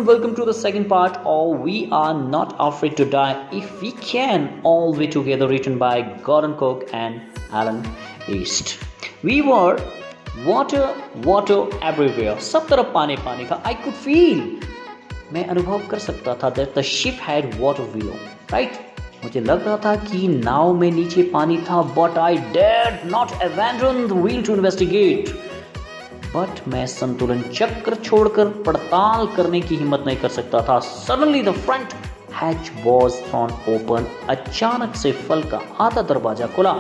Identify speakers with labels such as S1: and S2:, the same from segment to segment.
S1: everyone, welcome to the second part of We Are Not Afraid to Die If We Can, All We Together, written by Gordon Cook and Alan East. We were water everywhere. सब तरफ पानी पानी था. I could feel. मैं अनुभव कर सकता था that the ship had water below. Right? मुझे लग रहा था कि नाव में नीचे पानी था, but I dared not abandon the wheel to investigate. But मैं संतुलन चक्र छोड़कर पड़ताल करने की हिम्मत नहीं कर सकता था. Suddenly the front hatch was throne open. अचानक से फल का आधा दरवाजा खुला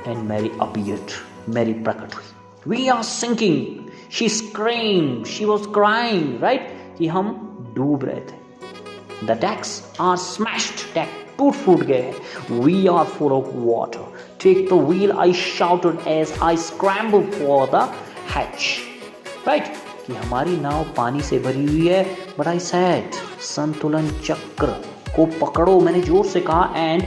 S1: एंड मैरी अपीयर्ड. मैरी प्रकट हुई. We are sinking. She screamed. She was crying. Right, कि हम डूब रहे थे. The decks are smashed. Deck टूट फूट गए हैं. We are full of water. Take the wheel, I shouted as I scrambled for the hatch. Right, कि हमारी नाव पानी से भरी हुई है. बट आई सेड, संतुलन चक्र को पकड़ो, मैंने जोर से कहा. एंड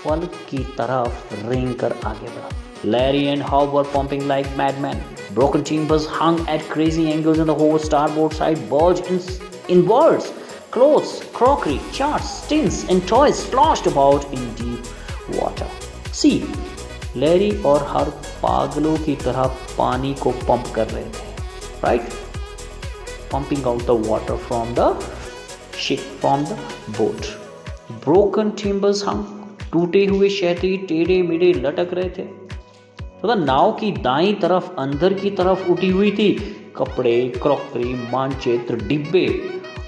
S1: फल की तरफ रेंग कर आगे बढ़ा. Larry and Howe were pumping like madmen. Broken timbers hung at crazy angles and the whole starboard side bulged inwards. Clothes, crockery, charts, tins and toys sloshed about in deep water. See, Larry और हर पागलों की तरह पानी को pump कर रहे थे. Right, pumping out the water from the ship, from the boat. Broken timbers hung. टूटे हुए क्षैती टेढ़े मेढ़े लटक रहे थे. तो नाव की दाईं तरफ अंदर की तरफ उठी हुई थी. कपड़े, क्रॉकरी, मानचित्र, डिब्बे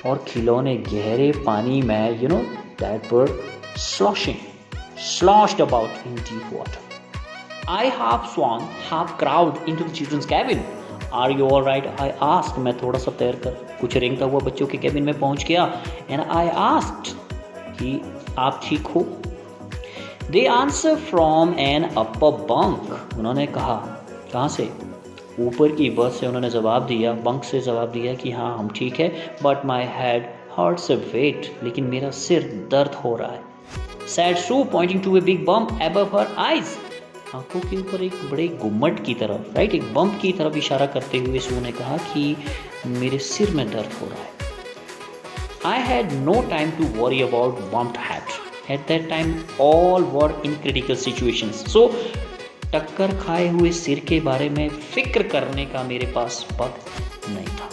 S1: और खिलौने गहरे पानी में that were sloshed about in deep water. I half swung, half crawled into the children's cabin. Are you all right? I asked. मैं थोड़ा सा तैर कर कुछ रेंगता हुआ बच्चों के कैबिन में पहुंच गया. And I asked कि आप ठीक हो? They answered from an upper bunk. उन्होंने कहा, कहाँ से? ऊपर की बर्थ से उन्होंने जवाब दिया, बंक से जवाब दिया कि हाँ हम ठीक है. But my head hurts a bit. लेकिन मेरा सिर दर्द हो रहा है. Said Sue, pointing to a big bump above her eyes. आंखों के ऊपर एक बड़े गुम्मट की तरफ, राइट, एक बम्प की तरफ इशारा करते हुए सू ने कहा कि मेरे सिर में दर्द हो रहा है. I had no time to worry about bumped head. At that time, all were in critical situations. So, टक्कर खाए हुए सिर के बारे में फिक्र करने का मेरे पास वक्त नहीं था.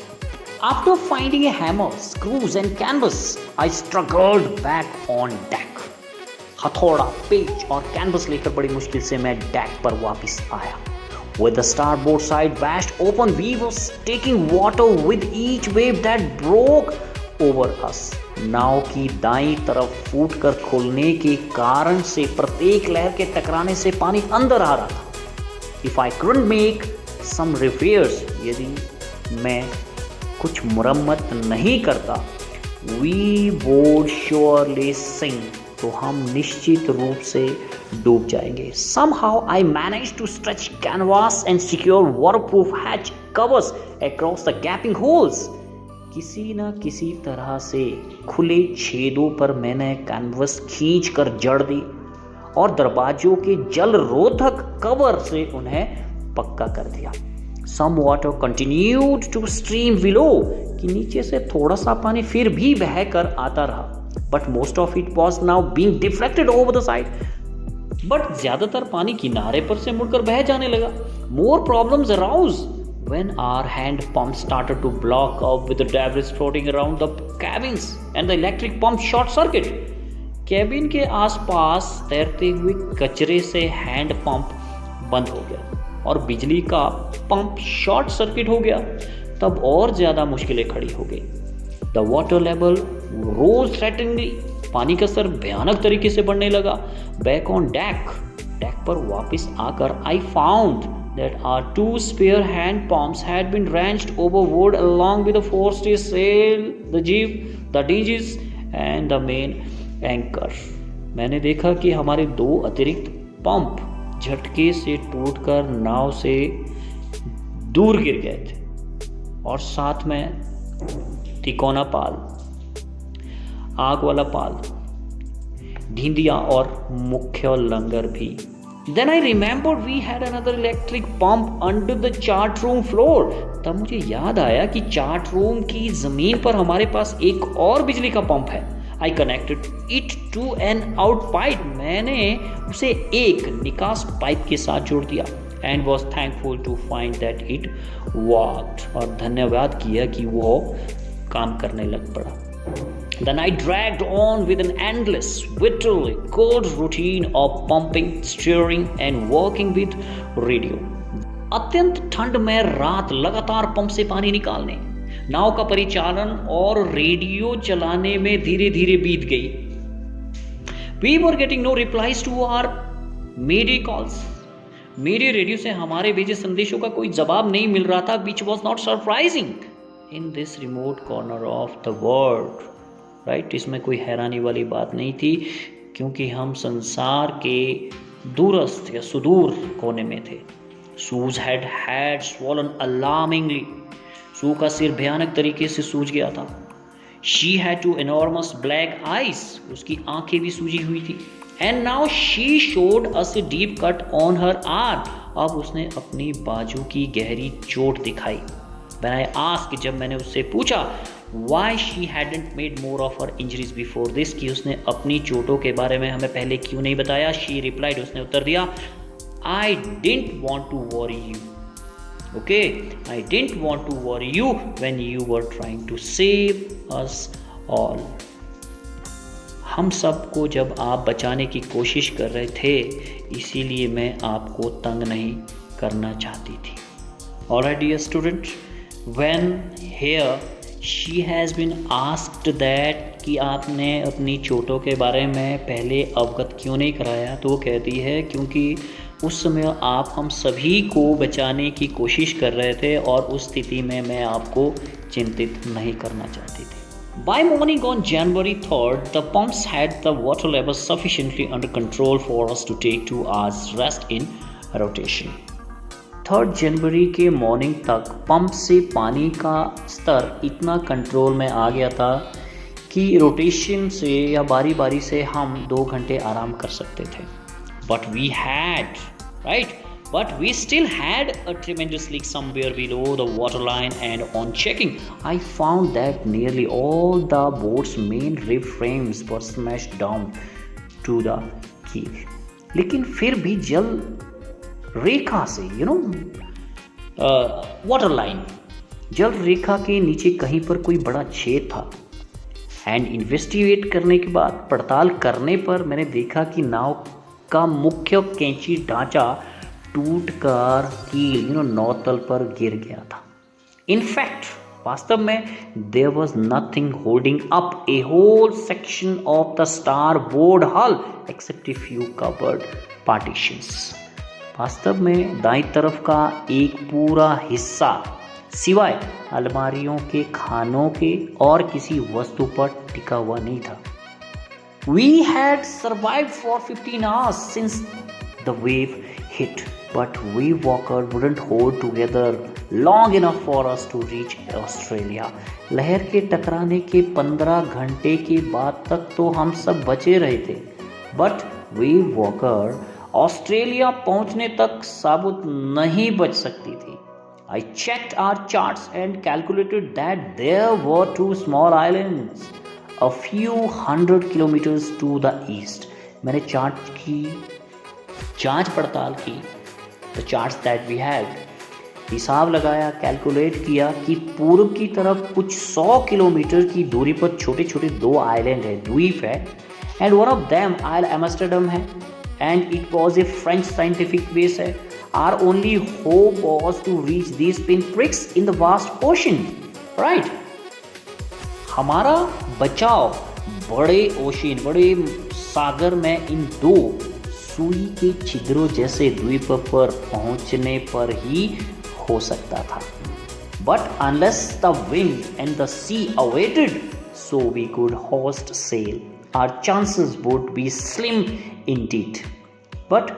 S1: After finding a hammer, screws and canvas, I struggled back on deck. हथौड़ा, पेच और कैनवस लेकर बड़ी मुश्किल से मैं डेक पर वापस आया. With the starboard side washed open, we were taking water with each wave that broke over us. नाव की दाईं तरफ फूटकर खुलने के कारण से प्रत्येक लहर के टकराने से पानी अंदर आ रहा था. If I couldn't make some repairs, यदि मैं कुछ मुरम्मत नहीं करता, we would surely sink. तो हम निश्चित रूप से डूब जाएंगे. Somehow I managed to stretch canvas and secure waterproof hatch covers across the gaping holes. किसी न किसी तरह से खुले छेदों पर मैंने कैनवस खींच कर जड़ दी और दरवाजों के जल रोधक कवर से उन्हें पक्का कर दिया. Some water continued to stream below. कि नीचे से थोड़ा सा पानी फिर भी बह कर आता रहा. But most of it was now being deflected over the side. But ज़्यादातर पानी किनारे पर से मुड़कर बह जाने लगा. More problems arose when our hand pumps started to block up with the debris floating around the cabins and the electric pump short circuit. Cabin के आसपास तैरते हुए कचरे से हैंड पंप बंद हो गया और बिजली का पंप शॉर्ट सर्किट हो गया. तब और ज़्यादा मुश्किलें खड़ी हो गई. The water level rose threateningly. पानी का स्तर भयानक तरीके से बढ़ने लगा. Back on deck पर वापस आकर I found that our two spare hand pumps had been wrenched overboard along with the forestay sail, the jib, the dinghies and the main anchor. मैंने देखा कि हमारे दो अतिरिक्त पंप झटके से टूटकर नाव से दूर गिर गए थे और साथ में तिकोना पाल, आग वाला पाल, ढींदिया और मुख्य लंगर भी Then I remembered we had another electric pump under the chart room floor. तब मुझे याद आया कि चार्ट रूम की ज़मीन पर हमारे पास एक और बिजली का पंप है. I connected it to an out pipe. मैंने उसे एक निकास पाइप के साथ जोड़ दिया. And was thankful to find that it worked. और धन्यवाद किया कि वो काम करने लग पड़ा. The night dragged on with an endless, vital, cold routine of pumping, stirring and working with radio. अत्यंत ठंड में रात लगातार पंप से पानी निकालने, नाव का परिचालन और रेडियो चलाने में धीरे धीरे बीत गई. We were getting no replies to our mayday calls. मेरे रेडियो से हमारे भेजे संदेशों का कोई जवाब नहीं मिल रहा था, which was not surprising in this remote corner of the world. Right, इसमें कोई हैरानी वाली बात नहीं थी क्योंकि हम संसार के दूरस्थ या सुदूर कोने में थे. सूज had swollen alarmingly. सू का सिर भयानक तरीके से सूज गया था. She had two enormous black eyes. उसकी आंखें भी सूजी हुई थी. And now she showed us a deep cut on her arm. अब उसने अपनी बाजू की गहरी चोट दिखाई. When I asked, जब मैंने उससे पूछा why she hadn't made more of her injuries before this, कि उसने अपनी चोटों के बारे में हमें पहले क्यों नहीं बताया, she replied, उसने उत्तर दिया, I didn't want to worry you. Okay, I didn't want to worry you when you were trying to save us all. हम सबको जब आप बचाने की कोशिश कर रहे थे, इसीलिए मैं आपको तंग नहीं करना चाहती थी. Alright, dear student, when here she has been asked that कि आपने अपनी चोटों के बारे में पहले अवगत क्यों नहीं कराया, तो वो कहती है क्योंकि उस समय आप हम सभी को बचाने की कोशिश कर रहे थे और उस स्थिति में मैं आपको चिंतित नहीं करना चाहती थी. By morning on January 3rd, the pumps had the water levels sufficiently under control for us to take 2 hours rest in rotation. 3 जनवरी के मॉर्निंग तक पंप से पानी का स्तर इतना कंट्रोल में आ गया था कि रोटेशन से या बारी बारी से हम 2 घंटे आराम कर सकते थे. But we still had a tremendous leak somewhere below the water line and on checking I found that nearly all the boat's main rib frames were smashed down to the keel. लेकिन फिर भी जल रेखा से water line, जल रेखा के नीचे कहीं पर कोई बड़ा छेद था. एंड इन्वेस्टिगेट करने के बाद, पड़ताल करने पर मैंने देखा कि नाव का मुख्य कैंची ढांचा टूटकर कील नौतल पर गिर गया था. इनफैक्ट वास्तव में there was nothing holding up a whole section of the starboard hull except a few covered partitions. वास्तव में दाईं तरफ का एक पूरा हिस्सा सिवाय अलमारियों के खानों के और किसी वस्तु पर टिका हुआ नहीं था. We had survived for 15 hours since the wave hit, but we walker wouldn't hold together long enough for us to reach Australia. लहर के टकराने के 15 घंटे के बाद तक तो हम सब बचे रहे थे, but wave walker ऑस्ट्रेलिया पहुंचने तक साबुत नहीं बच सकती थी. I checked our charts and calculated that there were 2 small islands a few hundred kilometers to the east. मैंने चार्ट की जांच पड़ताल की, the charts that we had, हिसाब लगाया, कैलकुलेट किया कि पूर्व की तरफ कुछ 100 किलोमीटर की दूरी पर छोटे छोटे 2 आइलैंड है, द्वीप है, and one of them isle Amsterdam है, and it was a French scientific base. Our only hope was to reach these pinpricks in the vast ocean, right? हमारा बचाव बड़े ओशियन, बड़े सागर में इन 2 सुई के छिद्रों जैसे द्वीप पर पहुंचने पर ही हो सकता था. But unless the wind and the sea awaited, so we could hoist sail, our chances would be slim indeed. But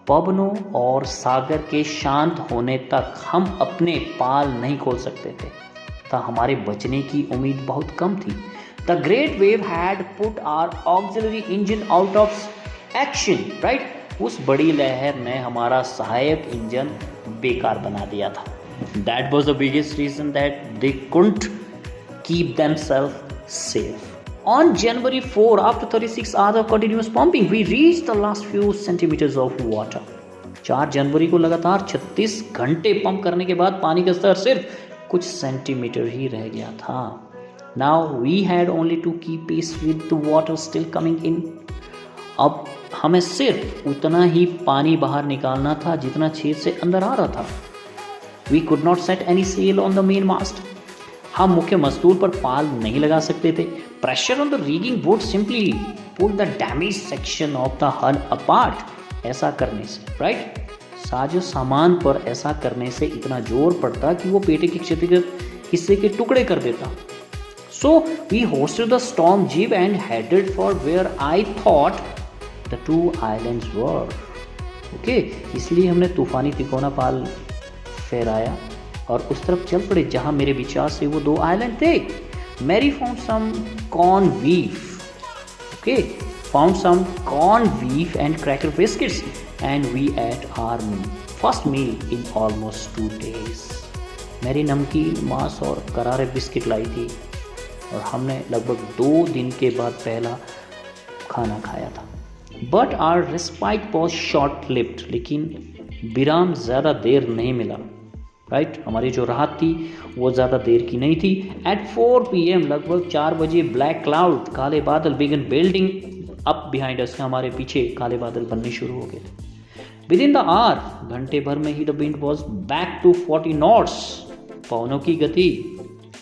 S1: पवनों और सागर के शांत होने तक हम अपने पाल नहीं खोल सकते थे, तो हमारे बचने की उम्मीद बहुत कम थी. The great wave had put our auxiliary engine out of action, right? उस बड़ी लहर ने हमारा सहायक इंजन बेकार बना दिया था. That was the biggest reason that they couldn't keep themselves safe. On January 4, after 36 hours of continuous pumping, we reached the last few centimeters of water. 4 जनवरी को लगातार 36 घंटे पंप करने के बाद पानी का स्तर सिर्फ कुछ सेंटीमीटर ही रह गया था. Now we had only to keep pace with the water still coming in. अब हमें सिर्फ उतना ही पानी बाहर निकालना था जितना छेद से अंदर आ रहा था. We could not set any sail on the main mast. हम मुख्य मस्तूल पर पाल नहीं लगा सकते थे. Pressure on the rigging would simply pull the damaged section of the hull apart. ऐसा करने से, right? साजो सामान पर ऐसा करने से इतना जोर पड़ता कि वो पेटे के क्षतिग्रस्त हिस्से के टुकड़े कर देता. So we hoisted the storm jib and headed for where I thought the 2 islands were. Okay, इसलिए हमने तूफानी तिकोना पाल फहराया और उस तरफ चल पड़े जहां मेरे विचार से वो 2 आइलैंड थे. Mary found some corn beef. Okay, found some corn beef and cracker biscuits, and we ate our first meal in almost 2 days. मेरी नमकीन मांस और करारे बिस्किट लाई थी और हमने लगभग 2 दिन के बाद पहला खाना खाया था. But our respite was short lived. लेकिन विराम ज़्यादा देर नहीं मिला. राइट, हमारी जो राहत थी वो ज़्यादा देर की नहीं थी. एट 4 PM, लगभग 4 बजे, ब्लैक क्लाउड, काले बादल, began building up behind us. हमारे पीछे काले बादल बनने शुरू हो गए. विद इन द आवर, घंटे भर में ही the wind was back to 40 knots. पवनों की गति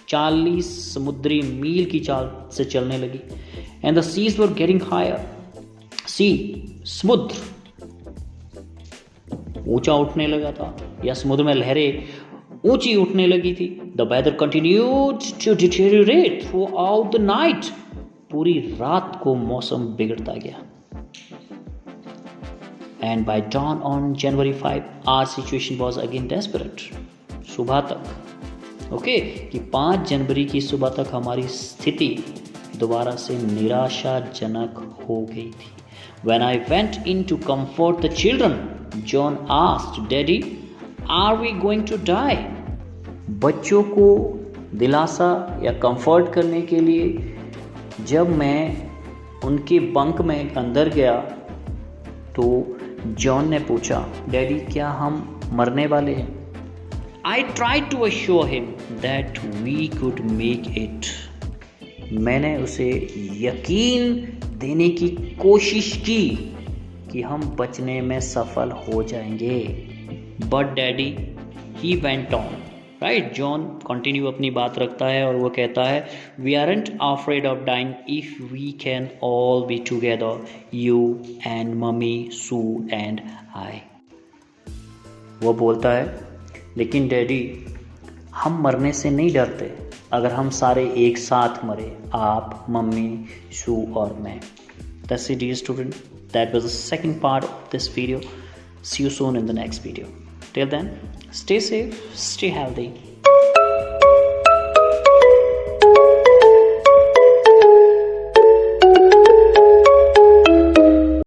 S1: 40 समुद्री मील की चाल से चलने लगी. And the seas were getting higher. Sea, समुद्र ऊंचा उठने लगा था या समुद्र में लहरें ऊंची उठने लगी थी. The weather continued to deteriorate throughout the night. पूरी रात को मौसम बिगड़ता गया. And by dawn on January 5, our situation was again desperate. सुबह तक, ओके, कि 5 जनवरी की सुबह तक हमारी स्थिति दोबारा से निराशाजनक हो गई थी. When I went in to comfort the children, John asked, "Daddy, are we going to die?" बच्चों को दिलासा या कंफर्ट करने के लिए जब मैं उनके बंक में अंदर गया तो जॉन ने पूछा, डैडी क्या हम मरने वाले हैं? I tried to assure him that we could make it. मैंने उसे यकीन देने की कोशिश की कि हम बचने में सफल हो जाएंगे. But daddy, he went on. Right? John continue अपनी बात रखता है और वो कहता है, We aren't afraid of dying if we can all be together, you and mummy, Sue and I. वो बोलता है, लेकिन डैडी हम मरने से नहीं डरते अगर हम सारे एक साथ मरे, आप, मम्मी, सू और मैं. That's it, dear student. That was the second part of this video. See you soon in the next video. Till then, stay safe, stay healthy.